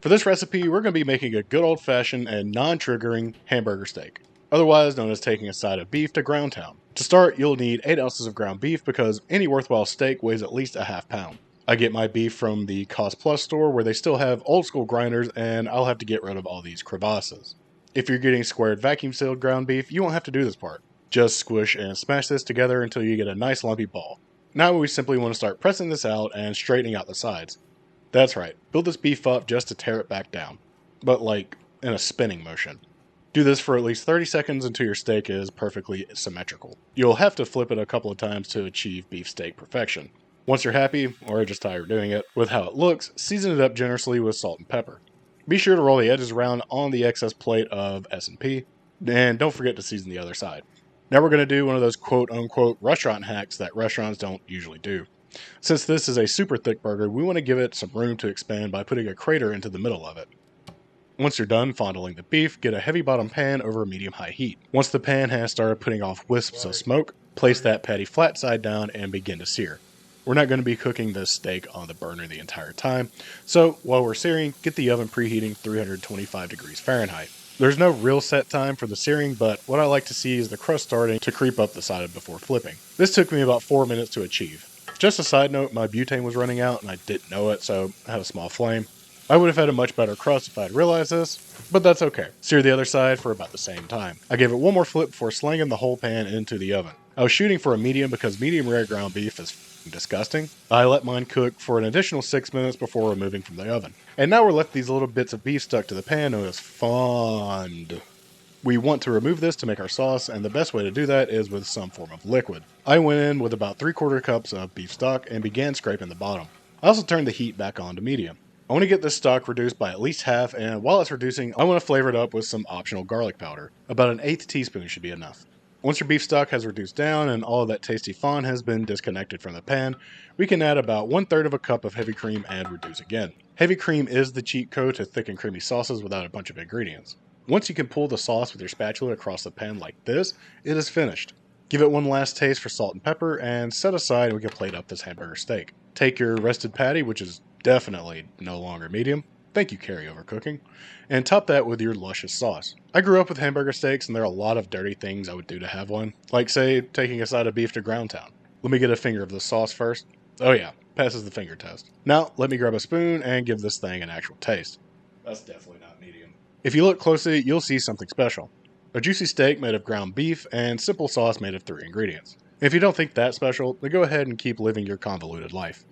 For this recipe, we're going to be making a good old-fashioned and non-triggering hamburger steak, otherwise known as taking a side of beef to ground town. To start, you'll need 8 ounces of ground beef because any worthwhile steak weighs at least a half pound. I get my beef from the Cost Plus store where they still have old school grinders, and I'll have to get rid of all these crevasses. If you're getting squared vacuum sealed ground beef, you won't have to do this part. Just squish and smash this together until you get a nice lumpy ball. Now we simply want to start pressing this out and straightening out the sides. That's right, build this beef up just to tear it back down, but like in a spinning motion. Do this for at least 30 seconds until your steak is perfectly symmetrical. You'll have to flip it a couple of times to achieve beef steak perfection. Once you're happy, or just tired of doing it, with how it looks, season it up generously with salt and pepper. Be sure to roll the edges around on the excess plate of S&P, and don't forget to season the other side. Now we're going to do one of those quote-unquote restaurant hacks that restaurants don't usually do. Since this is a super thick burger, we want to give it some room to expand by putting a crater into the middle of it. Once you're done fondling the beef, get a heavy bottom pan over medium-high heat. Once the pan has started putting off wisps of smoke, place that patty flat side down and begin to sear. We're not going to be cooking this steak on the burner the entire time, so while we're searing, get the oven preheating 325 degrees Fahrenheit. There's no real set time for the searing, but what I like to see is the crust starting to creep up the side before flipping. This took me about 4 minutes to achieve. Just a side note, my butane was running out and I didn't know it, so I had a small flame. I would have had a much better crust if I had realized this, but that's okay. Sear the other side for about the same time. I gave it one more flip before slinging the whole pan into the oven. I was shooting for a medium because medium rare ground beef is disgusting. I let mine cook for an additional 6 minutes before removing from the oven. And now we're left these little bits of beef stuck to the pan known as fond. We want to remove this to make our sauce, and the best way to do that is with some form of liquid. I went in with about 3/4 cups of beef stock and began scraping the bottom. I also turned the heat back on to medium. I want to get this stock reduced by at least half, and while it's reducing, I want to flavor it up with some optional garlic powder. About an 1/8 teaspoon should be enough. Once your beef stock has reduced down and all of that tasty fond has been disconnected from the pan, we can add about 1/3 of a cup of heavy cream and reduce again. Heavy cream is the cheat code to thick and creamy sauces without a bunch of ingredients. Once you can pull the sauce with your spatula across the pan like this, it is finished. Give it one last taste for salt and pepper and set aside and we can plate up this hamburger steak. Take your rested patty, which is definitely no longer medium. Thank you, carryover cooking. And top that with your luscious sauce. I grew up with hamburger steaks and there are a lot of dirty things I would do to have one. Like say, taking a side of beef to ground town. Let me get a finger of the sauce first. Oh yeah, passes the finger test. Now, let me grab a spoon and give this thing an actual taste. That's definitely not medium. If you look closely, you'll see something special. A juicy steak made of ground beef and simple sauce made of 3 ingredients. If you don't think that's special, then go ahead and keep living your convoluted life.